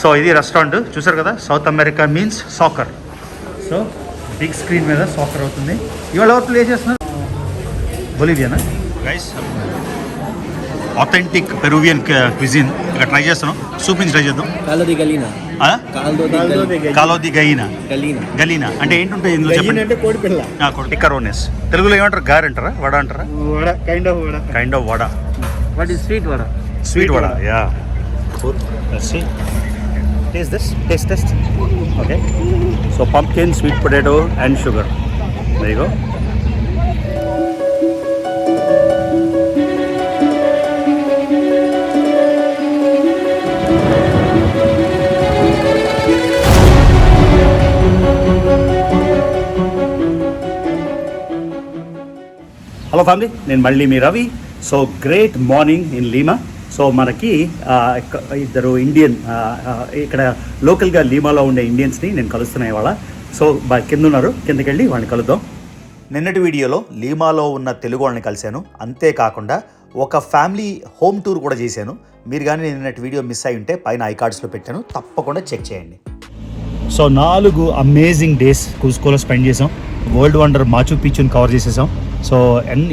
So ఇది restaurant చూసారు కదా, south America means soccer. So big screen మీద సాకర్ అవుతుంది. ఇవాళ ఎవరు ప్లే చేస్తున్నారు? బొలివియానా గైస్? ఆథెంటిక్ పెరువియన్ క్విజిన్ ఇక్కడ ట్రై చేస్తున్నాం. సూప్ నుంచి ట్రై చేద్దాం. కాలోది గలీనా అంటే ఏంటంటే ఇందులో చెప్పండి. పికరోనెస్ తెలుగులో ఏమంటారు? గారె అంటారా? వడ అంటారా? Kind of vada. Sweet vada. Yeah. Taste this. Taste test. Okay. So pumpkin, sweet potato and sugar. There you go. Hello family, నేను మళ్ళీ మీ Ravi. So great morning in Lima. So మనకి ఇద్దరు ఇండియన్ ఇక్కడ లోకల్గా లీమాలో ఉండే ఇండియన్స్ని నేను కలుస్తున్నాయి ఇవాళ. సో కింద ఉన్నారు, కిందకి వెళ్ళి వాళ్ళని కలుద్దాం. నిన్నటి వీడియోలో లీమాలో ఉన్న తెలుగు వాళ్ళని కలిశాను. అంతేకాకుండా ఒక ఫ్యామిలీ హోమ్ టూర్ కూడా చేశాను. మీరు కానీ నిన్నటి వీడియో మిస్ అయి ఉంటే పైన ఐకార్డ్స్లో పెట్టాను, తప్పకుండా చెక్ చేయండి. సో 4 అమేజింగ్ డేస్ కుస్కోలో స్పెండ్ చేసాం. వరల్డ్ వండర్ మాచు పిచ్చుని కవర్ చేసేసాం. సో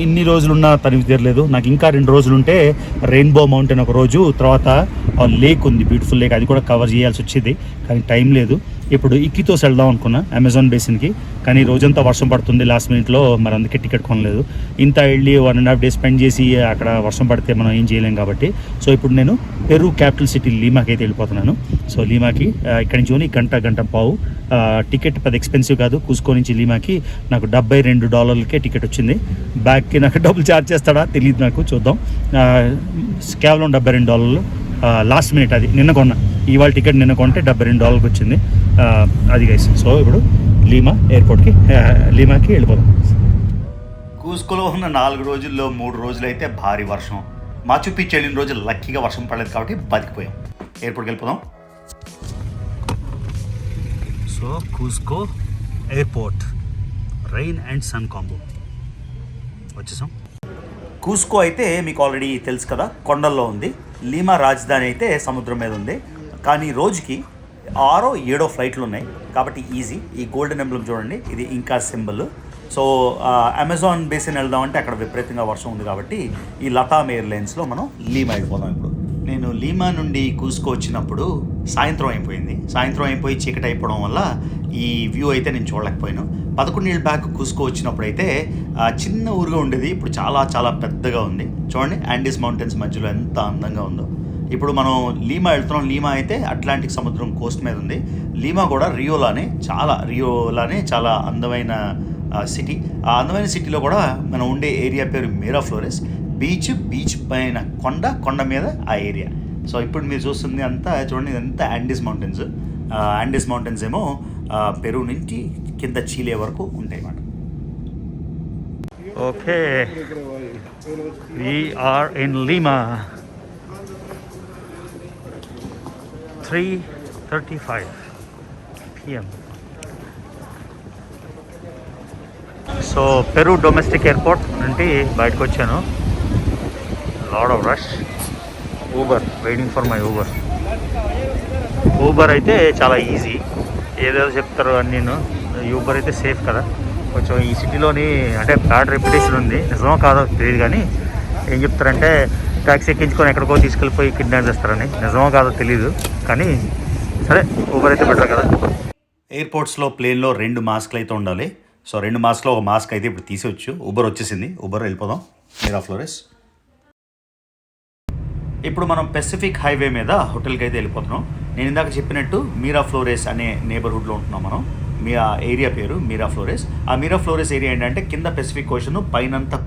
ఇన్ని రోజులున్నా తనివి తీరలేదు. నాకు ఇంకా 2 రోజులుంటే రెయిన్బో మౌంటైన్ ఒక రోజు, తర్వాత లేక్ ఉంది, బ్యూటిఫుల్ లేక్, అది కూడా కవర్ చేయాల్సి వచ్చింది. కానీ టైం లేదు. ఇప్పుడు ఇక్కితోస్ వెళ్దాం అనుకున్నా అమెజాన్ బేసిన్కి, కానీ రోజంతా వర్షం పడుతుంది లాస్ట్ మినిట్లో, మరి అందుకే టికెట్ కొనలేదు. ఇంత వెళ్ళి 1.5 days స్పెండ్ చేసి అక్కడ వర్షం పడితే మనం ఏం చేయలేం కాబట్టి, సో ఇప్పుడు నేను పెరు క్యాపిటల్ సిటీ లీమాకి అయితే వెళ్ళిపోతున్నాను. సో లీమాకి ఇక్కడి నుంచి గంట పావు టికెట్ పెద్ద ఎక్స్పెన్సివ్ కాదు. కుస్కో నుంచి లీమాకి నాకు $72 టికెట్ వచ్చింది. బ్యాగ్కి నాకు డబ్బులు ఛార్జ్ చేస్తాడా తెలియదు నాకు, చూద్దాం. కేవలం $72 లాస్ట్ మినిట్, అది నిన్న కొన్నా. ఇవాళ టికెట్ నిన్న కొంటే $72 వచ్చింది. అది గైస్. సో ఇప్పుడు లీమాకి వెళ్ళిపోదాం. కూస్కోలో ఉన్న 4 రోజుల్లో 3 రోజులు అయితే భారీ వర్షం. మాచు పిచ్చు వెళ్ళిన రోజు లక్కీగా వర్షం పడలేదు కాబట్టి బతికిపోయాం. ఎయిర్పోర్ట్కి వెళ్ళిపోదాం. So Cusco airport, rain and sun combo వచ్చేసాం. కూస్కో అయితే మీకు ఆల్రెడీ తెలుసు కదా, కొండల్లో ఉంది. లీమా రాజధాని అయితే సముద్రం మీద ఉంది. కానీ రోజుకి 6-7 ఫ్లైట్లు ఉన్నాయి కాబట్టి ఈజీ. ఈ గోల్డెన్ ఎంబ్లమ్ చూడండి, ఇది ఇంకా సింబల్. సో అమెజాన్ బేసిన్ వెళ్దామంటే అక్కడ విపరీతంగా వర్షం ఉంది కాబట్టి ఈ లతామ్ ఎయిర్లైన్స్లో మనం లీమా వెళ్ళిపోదాం. ఇప్పుడు నేను లీమా నుండి కూస్కో వచ్చినప్పుడు సాయంత్రం అయిపోయి చీకటి అయిపోవడం వల్ల ఈ వ్యూ అయితే నేను చూడలేకపోయాను. 11 ఏళ్ళ బ్యాక్ కూస్కో వచ్చినప్పుడు అయితే చిన్న ఊరుగా ఉండేది, ఇప్పుడు చాలా చాలా పెద్దగా ఉంది. చూడండి, యాండీస్ మౌంటైన్స్ మధ్యలో ఎంత అందంగా ఉందో. ఇప్పుడు మనం లీమా వెళ్తున్నాం. లీమా అయితే అట్లాంటిక్ సముద్రం కోస్ట్ మీద ఉంది. లీమా కూడా రియోలానే చాలా అందమైన సిటీ. ఆ అందమైన సిటీలో కూడా మనం ఉండే ఏరియా పేరు మీరా ఫ్లోరెస్. బీచ్ పైన కొండ మీద ఆ ఏరియా. సో ఇప్పుడు మీరు చూస్తుంది అంతా చూడండి, ఇదంతా యాండీస్ మౌంటైన్స్. యాండీస్ మౌంటైన్స్ ఏమో పెరు నుంచి కింద చీలే వరకు ఉంటాయి అన్నమాట. Okay, we are in Lima. 3:35 PM. So Peru domestic airport నుండి బయటకు వచ్చాను. Lot of rush. Waiting for my Uber అయితే చాలా ఈజీ, ఏదేదో చెప్తారు అన్నీ. ఊబర్ అయితే సేఫ్ కదా. కొంచెం ఈ సిటీలోని అంటే బ్యాడ్ రెప్యుటేషన్ ఉంది, నిజమో కాదో తెలియదు. కానీ ఏం చెప్తారంటే ట్యాక్సీ ఎక్కించుకొని ఎక్కడికో తీసుకెళ్ళిపోయి కిడ్నాప్ చేస్తారని. నిజమో కాదో తెలీదు, కానీ సరే ఊబర్ అయితే బెటర్ కదా. ఎయిర్పోర్ట్స్లో ప్లేన్లో 2 మాస్క్లు అయితే ఉండాలి. సో 2 మాస్క్లో ఒక మాస్క్ అయితే ఇప్పుడు తీసేవచ్చు. ఊబర్ వచ్చేసింది, ఊబర్ వెళ్ళిపోదాం. మీరా ఫ్లోరెస్. ఇప్పుడు మనం పెసిఫిక్ హైవే మీద హోటల్కి అయితే వెళ్ళిపోతున్నాం. నేను ఇందాక చెప్పినట్టు మీరా ఫ్లోరెస్ అనే నేబర్హుడ్లో ఉంటున్నాం మనం. మీ ఆ ఏరియా పేరు మీరా ఫ్లోరెస్. ఆ మీరా ఫ్లోరెస్ ఏరియా ఏంటంటే కింద పెసిఫిక్ ఓషన్, పైనంతా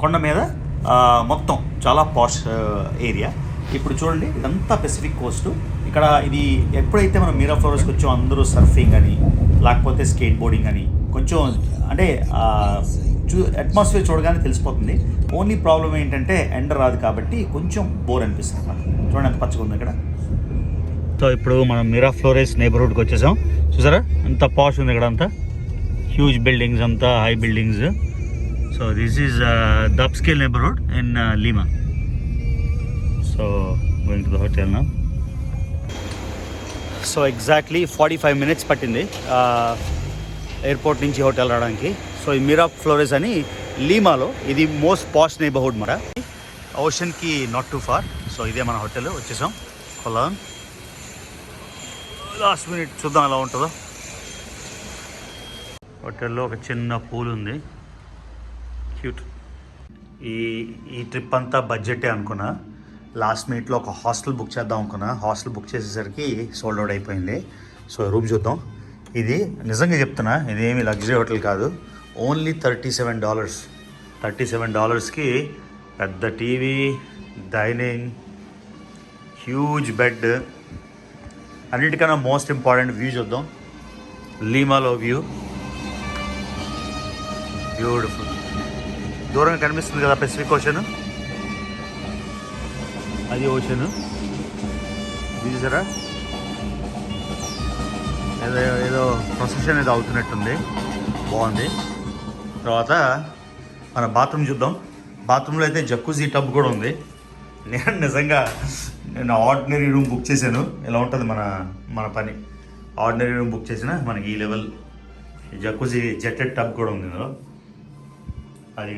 కొండ మీద మొత్తం చాలా పాష్ ఏరియా. ఇప్పుడు చూడండి, ఇదంతా పెసిఫిక్ కోస్ట్. ఇక్కడ ఇది ఎప్పుడైతే మనం మీరా ఫ్లోరెస్కి వచ్చాం అందరూ సర్ఫింగ్ అని లేకపోతే స్కేట్ బోర్డింగ్ అని కొంచెం అంటే అట్మాస్ఫియర్ చూడగానే తెలిసిపోతుంది. ఓన్లీ ప్రాబ్లం ఏంటంటే ఎండ రాదు కాబట్టి కొంచెం బోర్ అనిపిస్తుంది అన్నమాట. చూడండి ఎంత పచ్చగా ఉంది ఇక్కడ. సో ఇప్పుడు మనం మీరా ఫ్లోరెస్ నేబర్హుడ్కి వచ్చేసాం. చూసారా ఎంత పాష్ ఉంది ఇక్కడ, అంతా హ్యూజ్ బిల్డింగ్స్, అంతా high buildings. So this is the upscale neighbourhood in Lima. So going to the hotel now. So exactly 45 minutes పట్టింది ఎయిర్పోర్ట్ నుంచి హోటల్ రావడానికి. సో ఈ మిరా ఫ్లోరెస్ అని లీమాలో, ఇది మోస్ట్ పాష్ నైబర్హుడ్ మన ఓషన్కి నాట్ టూ ఫార్. సో ఇదే మన హోటల్, వచ్చేసాం. కొలాన్ లాస్ట్ మినిట్ చూద్దాం ఎలా ఉంటుందో. హోటల్లో ఒక చిన్న పూల్ ఉంది, క్యూట్. ఈ ట్రిప్ అంతా బడ్జెటే అనుకున్నా. లాస్ట్ మినిట్లో ఒక హాస్టల్ బుక్ చేద్దాం అనుకున్నా. హాస్టల్ బుక్ చేసేసరికి సోల్డ్ అవుట్ అయిపోయింది. సో రూమ్ చూద్దాం. ఇది నిజంగా చెప్తున్నా, ఇదేమి లగ్జరీ హోటల్ కాదు. ఓన్లీ $37. $37కి పెద్ద టీవీ, డైనింగ్, హ్యూజ్ బెడ్, అన్నిటికన్నా మోస్ట్ ఇంపార్టెంట్ వ్యూ చూద్దాం. లీమాలో వ్యూ బ్యూటిఫుల్. దూరంగా కనిపిస్తుంది కదా పెసిఫిక్ ఓషన్, అది ఓషన్. చూసారా, ఏదో ప్రొసెషన్ ఏదో అవుతున్నట్టుంది, బాగుంది. తర్వాత మన బాత్రూమ్ చూద్దాం. బాత్రూంలో అయితే జక్కుజీ టబ్ కూడా ఉంది. నేను నిజంగా ఆర్డినరీ రూమ్ బుక్ చేశాను. ఎలా ఉంటుంది మన పని. ఆర్డినరీ రూమ్ బుక్ చేసిన మనకి ఈ లెవెల్ జక్కుజీ జెట్టెడ్ టబ్ కూడా ఉంది ఇందులో. అది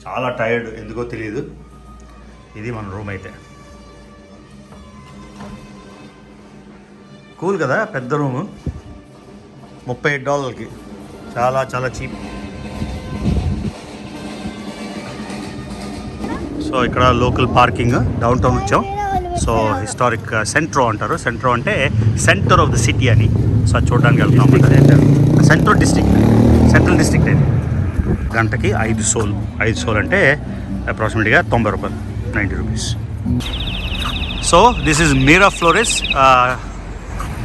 చాలా టైర్డ్, ఎందుకో తెలియదు. ఇది మన రూమ్ అయితే. కూల్ కదా, పెద్ద రూము. $38కి చాలా చాలా చీప్. సో ఇక్కడ లోకల్ పార్కింగ్, డౌన్ టౌన్ వచ్చాం. సో హిస్టారిక్ సెంట్రో అంటారు. సెంట్రో అంటే సెంటర్ ఆఫ్ ద సిటీ అని. సో అది చూడడానికి వెళ్తున్నాం. సెంట్రల్ డిస్ట్రిక్ట్ అది. గంటకి 5 సోల్. 5 సోల్ అంటే అప్రాక్సిమేట్గా $90, 90 rupees. So this is Miraflores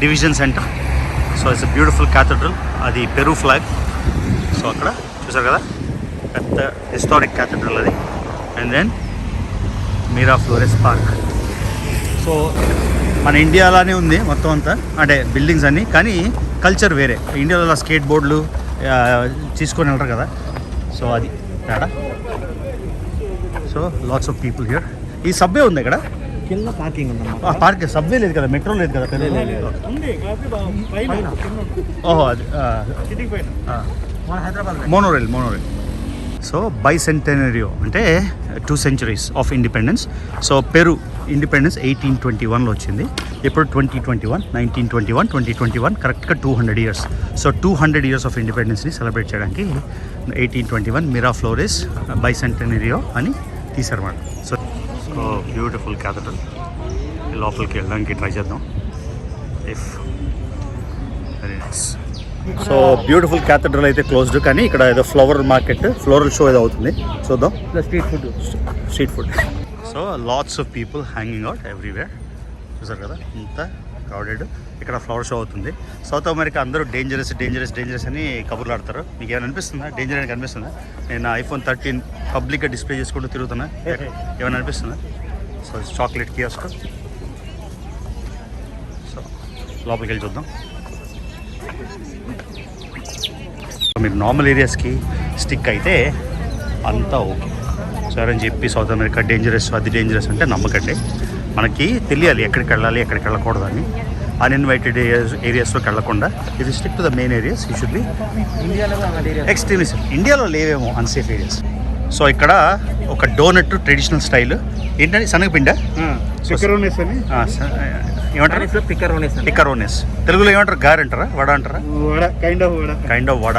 division centre. So it's beautiful cathedral. అది పెరూ ఫ్లాగ్. సో అక్కడ చూసారు కదా, పెద్ద హిస్టారిక్ క్యాథడ్రల్ అది. And then Miraflores park. So మన ఇండియాలోనే ఉంది మొత్తం అంతా, అంటే బిల్డింగ్స్ అన్నీ, కానీ కల్చర్ వేరే. ఇండియాలో స్కేట్ బోర్డులు తీసుకొని వెళ్తారు కదా, సో అది తేడా. So lots of people here. ఈ సబ్వే ఉంది ఇక్కడ కింద పార్కింగ్ ఉందన్నమాట. పార్క్ సబ్వే లేదు కదా, మెట్రో లేదు కదా. ఓహో, అది హైదరాబాద్ మోనోరైల్. సో బైసెంటెనరియో అంటే 2 centuries of independence. So Peru independence 1821లో వచ్చింది. ఇప్పుడు 2021, 1921, 2021 కరెక్ట్గా 200 years. సో 200 years ఆఫ్ ఇండిపెండెన్స్ని సెలబ్రేట్ చేయడానికి 1821 మిరా ఫ్లోరెస్ బైసెంటెనరియో అని తీసారన్నమాట. So beautiful cathedral. లోపలికి వెళ్ళడానికి ట్రై చేద్దాం. Very nice. So beautiful cathedral అయితే క్లోజ్డ్, కానీ ఇక్కడ ఏదో ఫ్లవర్ మార్కెట్, ఫ్లోరల్ షో ఏదో అవుతుంది, చూద్దాం. Street food. So lots of people hanging out everywhere. చూసారు కదా, ఇంత క్రౌడెడ్. ఇక్కడ ఫ్లవర్ షో అవుతుంది. సౌత్ అమెరికా అందరూ డేంజరస్ అని కబుర్లు ఆడతారు. మీకు ఏమైనా అనిపిస్తుందా? డేంజర్ అని కనిపిస్తుందా? నేను iPhone 13 పబ్లిక్గా డిస్ప్లే చేసుకుంటూ తిరుగుతున్నా, ఏమైనా అనిపిస్తుందా? So chocolate kiosk. సో లోపలికి వెళ్ళి చూద్దాం. మీరు నార్మల్ ఏరియాస్కి స్టిక్ అయితే అంతా ఓకే. సరే అని చెప్పి సౌత్ అమెరికా డేంజరస్, అది డేంజరస్ అంటే నమ్మకండి. మనకి తెలియాలి ఎక్కడికి వెళ్ళాలి, ఎక్కడికి వెళ్ళకూడదని. అన్ఇన్వైటెడ్ ఏరియాస్లోకి వెళ్ళకుండా ఇది stick to the main areas. You should be. Extremist ఇండియాలో లేవేమో అన్సేఫ్ ఏరియాస్. సో ఇక్కడ ఒక డోనట్ ట్రెడిషనల్ స్టైల్ ఏంటంటే శనగపిండ, ఏమంటారు? పికరోనెస్. తెలుగులో ఏమంటారు? గారె అంటారా, వడ అంటారా? Kind of vada.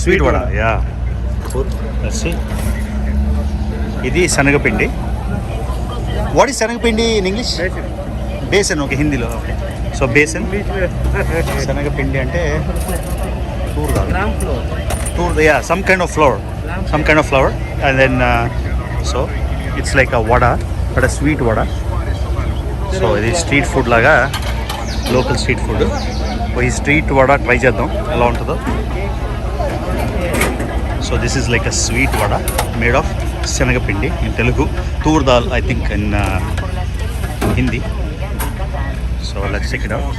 Sweet vada. Yeah. ఇది శనగపిండి. What is senagapindi in English? Besan. Okay, హిందీలో. ఓకే. సో బేసన్. శనగపిండి అంటే toor, yeah, some kind of flour. And then so it's like a vada, but a sweet vada. So ఇది స్ట్రీట్ ఫుడ్ లాగా, లోకల్ స్ట్రీట్ ఫుడ్. ఈ street vada try చేద్దాం ఎలా ఉంటుందో. So this is like a sweet vada made of senagapindi. In Telugu Toor dal, I think in Hindi. So let's check it out.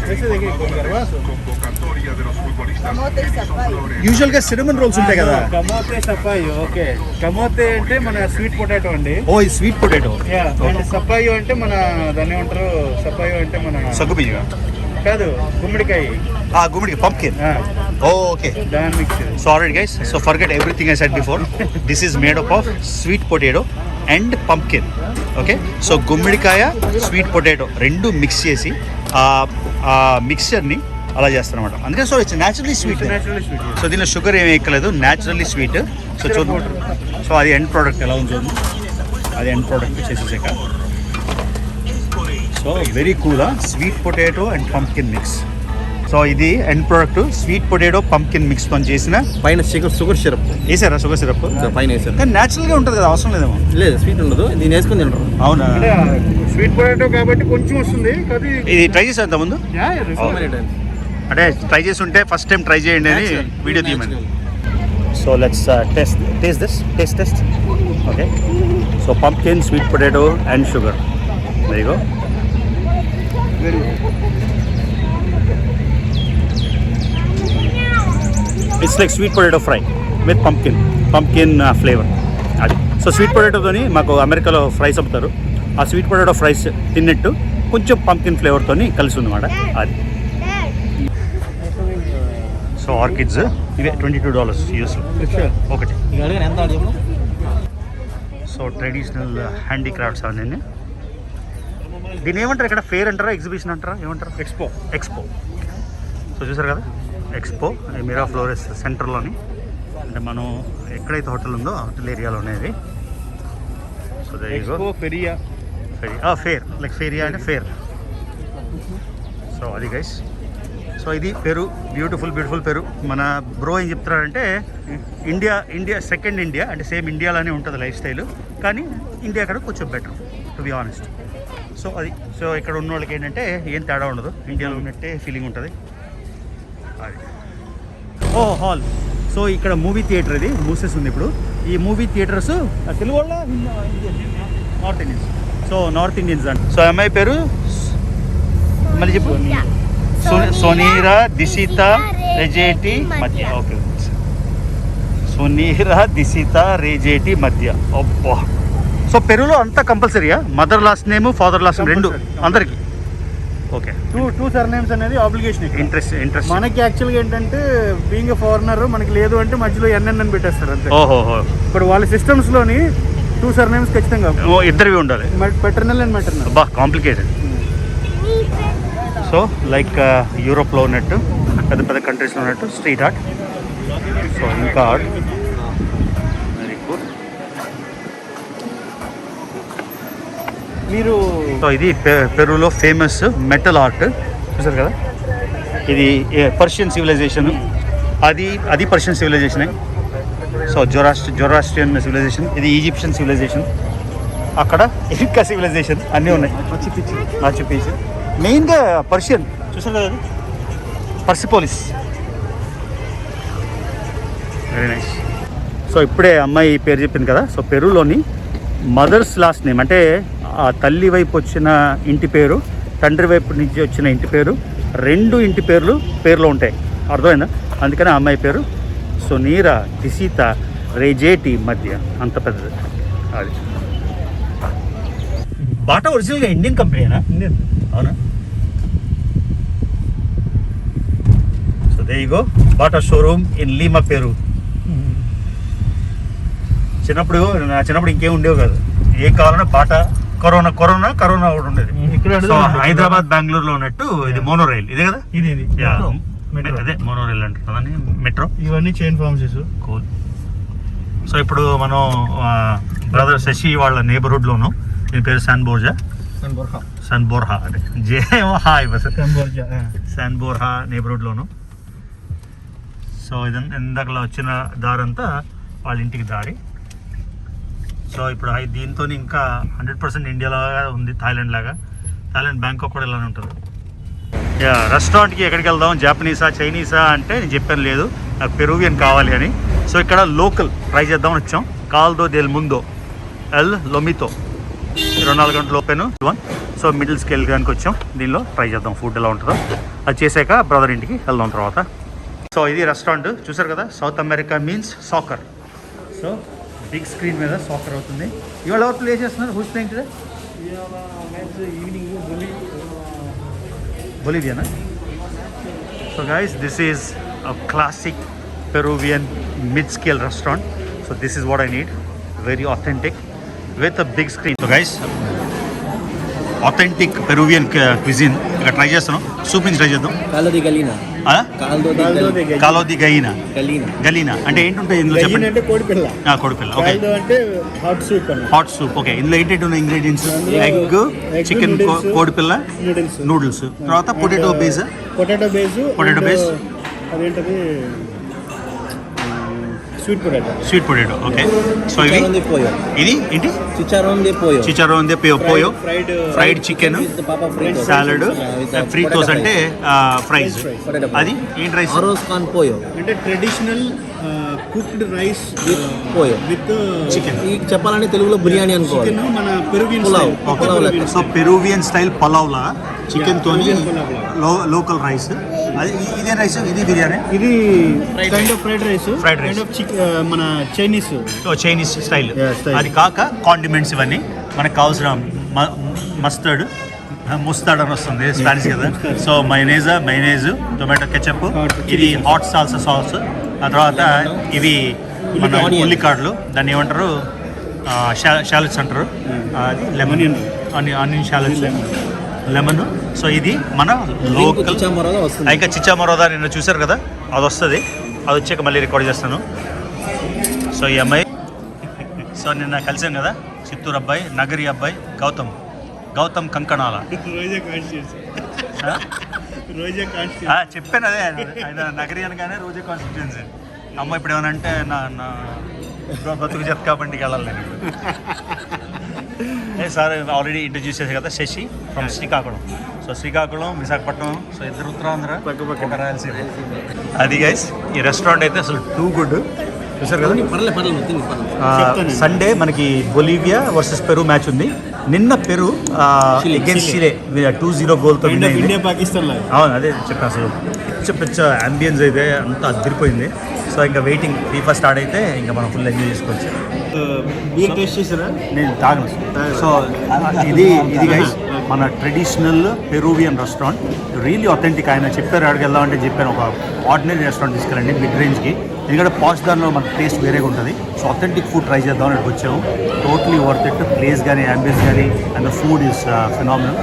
Camote y zapallo. యూజువల్గా cinnamon rolls ఉంటాయి కదా. కమోతే సపాయో. Okay, కమోతే అంటే మన స్వీట్ పొటాటో అండి. ఓ ఈ స్వీట్ పొటాటో. అండ్ సపాయో అంటే మన దాన్ని ఏమంటారు, సపాయో అంటే మన సగ్గుబియ్యం. కాదు, గుమ్మడికాయ. గుమ్మడికి పంప్కిన్. ఓకే. దాని mix. So alright guys, so forget everything I said before. This is made up of sweet potato and pumpkin. Okay, so గుమ్మడికాయ స్వీట్ పొటాటో రెండు మిక్స్ చేసి ఆ మిక్చర్ని అలా చేస్తారన్నమాట. అందుకే so it's naturally sweet. Naturally sweet. So దీనిలో sugar ఏమీ ఎక్కలేదు, న్యాచురల్లీ స్వీట్. సో చూద్దాం. సో అది ఎండ్ ప్రోడక్ట్ ఎలా ఉంది చూద్దాం. అది ఎండ్ ప్రోడక్ట్ చేసేసాక so very cool sweet potato and pumpkin mix. So ఇది end product sweet potato pumpkin mix తో చేసిన. పైన షుగర్ సిరప్ వేసారా షుగర్ సిరప్? పైన వేసారు. కానీ న్యాచురల్గా ఉంటుంది కదా, అవసరం లేదేమో. లేదు, స్వీట్ ఉండదు, దీన్ని వేసుకొని తింటారు. అవునా? స్వీట్ పొటాటో కాబట్టి కొంచెం వస్తుంది. ఇది ట్రై చేసా అంత ముందు, అంటే ట్రై చేసి ఉంటే ఫస్ట్ టైం ట్రై చేయండి అని వీడియో తీయమని. So let's test. Okay, so pumpkin, sweet potato and sugar. there you go. It's like sweet potato fry with pumpkin flavor. అది సో స్వీట్ పొటాటోతోని మాకు అమెరికాలో ఫ్రైస్ అమ్ముతారు. ఆ స్వీట్ పొటాటో ఫ్రైస్ తిన్నట్టు కొంచెం పంప్కిన్ ఫ్లేవర్తోని కలిసి ఉందన్నమాట అది. సో ఆర్కిడ్స్ ఇవే $22 యూఎస్లో ఒకటి. ఎంత ఆడియో? సో ట్రెడిషనల్ హ్యాండీక్రాఫ్ట్స్ అవన్నీ. దీన్ని ఏమంటారు ఇక్కడ? ఫేర్ అంటారా, ఎగ్జిబిషన్ అంటారా, ఏమంటారు? ఎక్స్పో. సో చూసారు కదా ఎక్స్పో, మిరా ఫ్లోరెస్ సెంటర్లోని. అంటే మనం ఎక్కడైతే హోటల్ ఉందో ఆ హోటల్ ఏరియాలోనే ఇది. సో ఫేర్ లైక్ ఫేరియా అంటే ఫేర్. సో అది గైస్. సో ఇది పెరు, బ్యూటిఫుల్ పెరు. మన బ్రో ఏం చెప్తున్నారంటే ఇండియా సెకండ్ ఇండియా, అంటే సేమ్ ఇండియాలోనే ఉంటుంది లైఫ్ స్టైల్, కానీ ఇండియా కన్నా కొంచెం better to be honest. So అది. సో ఇక్కడ ఉన్న వాళ్ళకి ఏంటంటే ఏం తేడా ఉండదు, ఇండియాలో ఉన్నట్టే ఫీలింగ్ ఉంటుంది అది. హాల్. సో ఇక్కడ మూవీ థియేటర్ ఇది మూసేస్తుంది ఇప్పుడు. ఈ మూవీ థియేటర్స్ తెలుగు వాళ్ళ north Indians. So north Indians అంట. సో అమ్మాయి పేరు మళ్ళీ చెప్పు. సోనీరా దిశిత రెజేటి మధ్య. ఓకే, సోనీరా దిశిత రెజేటి మధ్య. అబ్బా. సో పెరులో అంతా కంపల్సరీయా? Mother last name, father last name రెండు అందరికి? ఓకే. టూ సర్నేమ్స్ అనేది ఆబ్లిగేషన్. ఇంట్రెస్ట్. మనకి యాక్చువల్గా ఏంటంటే బీయింగ్ ఎ ఫారినర్ మనకి లేదు అంటే మధ్యలో ఎన్ఎన్ అని పెట్టేస్తారు అంతే. ఓహో. ఇప్పుడు వాళ్ళ సిస్టమ్స్లోని టూ సర్నేమ్స్ ఖచ్చితంగా ఇద్దరివి ఉండాలి. Paternal and maternal. అబ్బా కాంప్లికేటెడ్. సో లైక్ యూరోప్లో ఉన్నట్టు పెద్ద కంట్రీస్లో ఉన్నట్టు స్ట్రీట్ ఆర్ట్. సో ఇంకా ఆర్ట్ వెరీ గుడ్. మీరు సో ఇది పెరూలో ఫేమస్ మెటల్ ఆర్ట్ చూసారు కదా. ఇది పర్షియన్ సివిలైజేషన్, అది పర్షియన్ సివిలైజేషనే. సో జొరాస్ట్రియన్ సివిలైజేషన్, ఇది ఈజిప్షియన్ సివిలైజేషన్, అక్కడ ఇంకా సివిలైజేషన్ అన్నీ ఉన్నాయి. మాచు పిచ్చు మెయిన్గా పర్షియన్ చూసారు కదా, అది పర్సిపోలిస్. Very nice. సో ఇప్పుడే అమ్మాయి పేరు చెప్పింది కదా. సో పెరూలోని మదర్స్ లాస్ట్ నేమ్ అంటే ఆ తల్లి వైపు వచ్చిన ఇంటి పేరు, తండ్రి వైపు నుంచి వచ్చిన ఇంటి పేరు, రెండు ఇంటి పేర్లో ఉంటాయి. అర్థమైందా? అందుకని ఆ అమ్మాయి పేరు సోనీరా దిశిత రెజేటి మధ్య. అంత పెద్దది అది. బాటా ఒరిజినల్గా ఇండియన్ కంపెనీనా? ఇండియన్. అవునా? So there you go, Bata showroom in Lima Peru. నా చిన్నప్పుడు ఇంకేం ఉండేవి కాదు, ఏ కావాలన్నా బాటా. కరోనా ఒకటి ఉండేది. సో హైదరాబాద్ బెంగళూరులో ఉన్నట్టు ఇది మోనో రైల్ ఇదే కదా. ఇది అదే మోనో రైల్ అంటున్నదని మెట్రో. ఇవన్నీ చైన్ ఫార్మ్సెస్. కూల్. సో ఇప్పుడు మనం బ్రదర్ శశి వాళ్ళ నేబర్హుడ్లో ఉన్నాం. దీని పేరు శాన్ బోర్హా అంటే శాన్ బోర్హా నేబర్హుడ్లోను. సో ఇందాకలా వచ్చిన దారంతా వాళ్ళ ఇంటికి దారి. సో ఇప్పుడు దీంతో ఇంకా 100% ఇండియాలాగా ఉంది, థాయిలాండ్ బ్యాంకాక్ కూడా ఇలానే ఉంటుంది. రెస్టారెంట్కి ఎక్కడికి వెళ్దాం, జాపనీసా చైనీసా అంటే నేను చెప్పాను లేదు, నాకు పెరూవియన్ కావాలి అని. సో ఇక్కడ లోకల్ ట్రై చేద్దామని వచ్చాం. కాల్దో దెల్ ముందో ఎల్ లొమితో 24 గంటలు ఓపెన్. సో మిడిల్ స్కేల్ దానికి వచ్చాం. దీనిలో ట్రై చేద్దాం ఫుడ్ ఎలా ఉంటుందో. అది చేసాక బ్రదర్ ఇంటికి వెళ్దాం తర్వాత. సో ఇది రెస్టారెంట్ చూసారు కదా, south America means soccer. So big screen మీద సాకర్ అవుతుంది. ఇవాళ ఎవరు ప్లే చేస్తున్నారు? Who's playing today? ఈవినింగ్ బొలివియానా? So guys, this is a classic Peruvian mid-scale restaurant. So this is what I need. Very authentic with a big screen. So guys, authentic Peruvian cuisine. ఇక్కడ try చేస్తాను. Soup నుంచి try చేద్దాం. Caldo de gallina. కాలో the గైనా. Gallina. గలీనా అంటే ఏంటుంటాయి ఇందులో చెప్పండి. అంటే కోడిపిల్ల. కోడిపిల్ల. Okay. కాల్దో అంటే హాట్ సూప్ అన్న. Hot soup. ఓకే. ఇందులో ఏంటంటే ఉన్న ఇంగ్రీడియంట్స్ ఎగ్, చికెన్, కోడిపిల్ల, నూడిల్స్, తర్వాత పొటాటో బేస్. Potato base. అదేంటది స్వీట్ పొటాటో. ఓకే. సో ఇవి Chicharrón de pollo. ఇది ఏంటి? Chicharrón de pollo. చిచారోన్ దే పోయో, fried chicken, With the papa fritos. Salad, With the ఫ్రీటోస్ potato అంటే ఫ్రైస్. Potato fries. అది ఏంటి రైస్? Arroz con pollo. అంటే traditional cooked rice Pollo. With chicken. ఈ చెప్పాలంటే తెలుగులో బిర్యానీ అనుకోవాలి. చికెన్ మన పెరువియన్ పులావ్. పులావ్ లెక్క. సో పెరూవియన్ స్టైల్ పలావ్లా చికెన్ తోని Peruvian లోకల్ రైస్. అది ఇదే రైస్, ఇది బిర్యానీ. ఇది kind of fried rice. Fried rice. Kind of మన Chinese. So Chinese style. Yeah, style. అది కాక కాండిమెంట్స్ ఇవన్నీ మనకు కావాల్సిన మస్టర్డ్ అని వస్తుంది స్పానిష్ కదా. సో మైనేజ్, టొమాటో కెచప్, Hot ఇది chili హాట్ సాల్సా సాస్. ఆ తర్వాత ఇవి మన Onion. ఉల్లికాడలు, దాన్ని ఏమంటారు? షాలెట్స్ అంటారు. అది lemon, onion shallots, lemon. So ఇది మన లోకల్ చిచ్చామొరగా వస్తుంది. ఇంకా చిచ్చామొరోదా నిన్న చూసారు కదా, అది వస్తుంది. అది వచ్చాక మళ్ళీ రికార్డ్ చేస్తాను. సో ఈ అమ్మాయి, సో నిన్న కలిసాం కదా, చిత్తూరు అబ్బాయి, నగరి అబ్బాయి, గౌతమ్ కంకణాల. చెప్పాను అదే, ఆయన నగరి అనగానే రోజే కాన్స్టిట్యుయెన్సీ. అమ్మ ఇప్పుడు ఏమైనా అంటే నా బతుకు జతకా బండికి వెళ్ళాలి నేను. సార్ ఆల్రెడీ ఇంట్రడ్యూస్ చేశారు కదా, Shashi from Srikakulam. So Srikakulam, Visakhapatnam, so ఇద్దరు ఉత్తరాంధ్ర, ఒక రాయలసీమ. అది గైస్, ఈ రెస్టారెంట్ అయితే అసలు టూ గుడ్. చూసారు కదా. పర్లేదు. సండే మనకి బొలీవియా వర్సెస్ పెరు మ్యాచ్ ఉంది. నిన్న పెరు అగేన్స్ట్ చిలే 2-0 గోల్తో విన్ అయింది. ఇండియా పాకిస్తాన్ లాగా. అవును, అదే చెప్పాను. అసలు పిచ్చ అంబియన్స్ అయితే అంతా అదిరిపోయింది. సో ఇంకా వెయిటింగ్ ఫీఫా స్టార్ట్ అయితే ఇంకా మనం ఫుల్ ఎంజాయ్ చేసుకోవచ్చు. బీర్ టేస్ట్ చేసారా? నేను తాగను. సో ఇది గైస్ మన traditional Peruvian restaurant, really authentic. ఆయన చెప్పారు అక్కడికి వెళ్దామంటే చెప్పాను, ఒక ఆర్డినరీ రెస్టారెంట్ తీసుకెళ్ళండి మిడ్ రేంజ్కి. ఎందుకంటే పాస్ట్ దానిలో మన టేస్ట్ వేరేగా ఉంటుంది. సో అథెంటిక్ ఫుడ్ ట్రై చేద్దామని ఇక్కడికి వచ్చాము. Totally worth it. ప్లేస్ కానీ, అంబియన్స్ కానీ, and the food is phenomenal.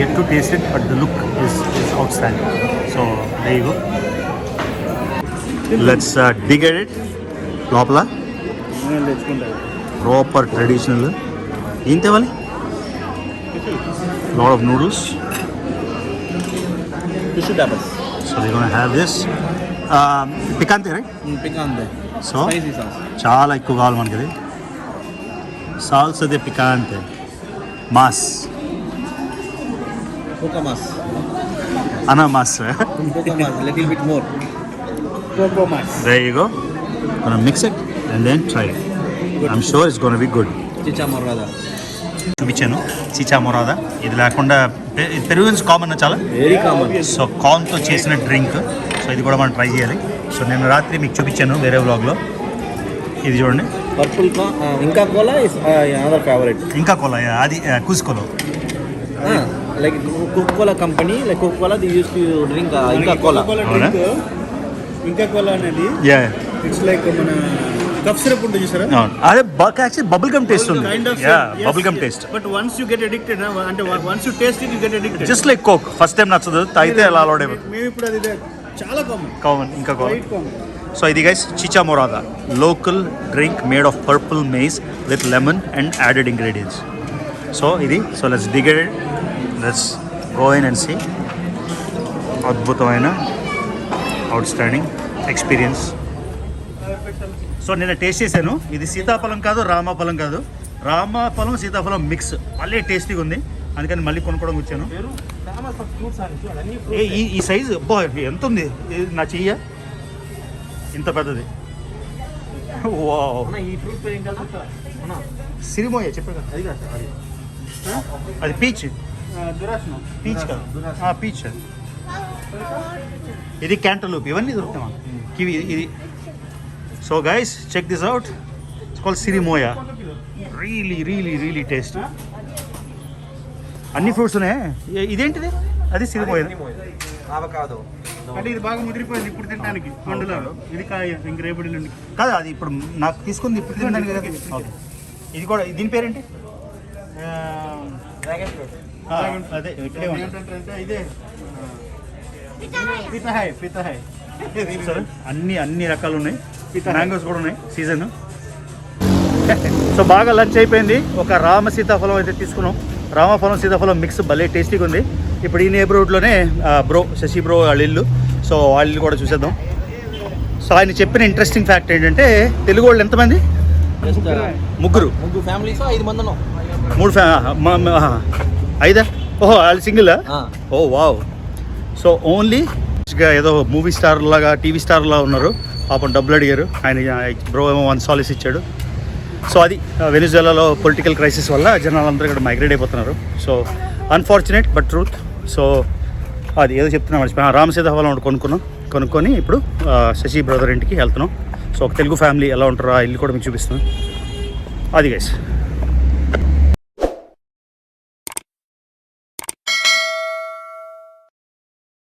Yet to taste it, but the look is outstanding. So there you go. Let's dig at it. లోపల proper traditional ఏం తేవాలి? Lot of noodles. Tissue tapas. So we gonna have this పికాంతే, right? Picante. So Spicy sauce. చాలా ఎక్కువ కావాలి మనకి ఇది. సాల్సా దే పికాంతే, మాస్ Poca más. అనా మాస్. Poca más. Little bit more. Cocoa mass. There you go. Gonna mix it and then try it. I'm sure it's gonna be good. Chichamorrada. చూపించాను చిచా మొరాదా. ఇది లేకుండా పెరువియన్స్ కామన్ చాలా. Very common. సో కార్న్తో చేసిన డ్రింక్. సో ఇది కూడా మనం ట్రై చేయాలి. So నేను రాత్రి మీకు చూపించాను వేరే వ్లాగ్లో. ఇది చూడండి. Purple Inca Cola is another favorite. ఇంకా కోలా, అది కుస్కోలో. Like Coca-Cola company, like Coca-Cola, they used to drink Inca Cola. అవునా? ఇంకా కోలా అనేది ఇట్స్ లైక్ మన కఫ్ సిరప్ ఉంటుంది చూసారా? అదే యాక్చువల్లీ బబుల్ గమ్ టేస్ట్ ఉంది. Kind of bubble gum taste. But once you get addicted, అంటే once you taste it you get addicted. Just like Coke. First time నచ్చదు, తాగితే అలా అలవాటు అయిపోతుంది. మేము ఇప్పుడు అది చాలా common Inca Kola. Right common. So ఇది గైస్ చిచా మొరాదా, local drink made of purple maize with lemon and added ingredients. So ఇది, so let's dig it, let's go in and see. అద్భుతమైన అవుట్ స్టాండింగ్ ఎక్స్పీరియన్స్. సో నేను taste చేశాను. ఇది సీతాఫలం కాదు, రామాఫలం కాదు, రామాఫలం సీతాఫలం మిక్స్. మళ్ళీ టేస్టీగా ఉంది, అందుకని మళ్ళీ కొనుక్కోవడం వచ్చాను. ఈ సైజు ఎంత ఉంది? నా చెయ్య ఇంత పెద్దది. వావ్. సిరిమోయ చెప్పారు కదా, అది కాదు అది. అది పీచ్ దురాసనం. పీచ్ కాదు పీచ్. ఇది క్యాంటలూప్, ఇవన్నీ దొరుకుతాం కివి ఇది. So guys check this out, it's call cherimoya. Really really really taste. అన్ని ఫ్రూట్స్ ఉన్నాయి. ఇదేంటిది? అది సిరిమోయా. avocado. అంటే ఇది బాగా ముదిరిపోయింది ఇప్పుడు తినడానికి పండులో. ఇది కాయ ఇంక రేపటి నుండి. కాదు, అది ఇప్పుడు నాకు తీసుకుంది ఇప్పుడు తినడానికి కదా. ఓకే, ఇది కూడా దీని పేరేంటి? Dragon fruit. అదే ఇక్కడే ఉంటుంది. ఏంటంటే ఇదే పితహాయ్ పితహాయ్. సరే, అన్ని రకాలు ఉన్నాయి. మ్యాంగోస్ కూడా ఉన్నాయి సీజన్. సో బాగా లంచ్ అయిపోయింది. ఒక రామ సీతాఫలం అయితే తీసుకున్నాం. రామఫలం సీతాఫలం మిక్స్ భలే టేస్టీగా ఉంది. ఇప్పుడు ఈ నేబర్హుడ్లోనే బ్రో శశి బ్రో వాళ్ళ ఇల్లు. సో వాళ్ళ ఇల్లు కూడా చూసేద్దాం. సో ఆయన చెప్పిన ఇంట్రెస్టింగ్ ఫ్యాక్ట్ ఏంటంటే తెలుగు వాళ్ళు ఎంతమంది? Just ముగ్గురు families 5 మంది ఉన్నాం. 5 ఓహో వాళ్ళు సింగిల్. ఓ వావ్. సో ఓన్లీ ఏదో మూవీ స్టార్ లాగా టీవీ స్టార్ లాగా ఉన్నారు. పాపం డబ్బులు అడిగారు. ఆయన బ్రో ఏమో 1 సాలిస్ ఇచ్చాడు. సో అది వెనిజులాలో పొలిటికల్ క్రైసిస్ వల్ల జనాలందరూ ఇక్కడ మైగ్రేట్ అయిపోతున్నారు. So unfortunate but truth. So అది ఏదో చెప్తున్నా మర్చిపోయినా. రామసీతాఫలం ఒకటి కొనుక్కొని ఇప్పుడు శశి బ్రదర్ ఇంటికి వెళ్తున్నాం. సో ఒక తెలుగు ఫ్యామిలీ ఎలా ఉంటారో ఆ ఇల్లు కూడా మీకు చూపిస్తున్నాను. అది గైస్.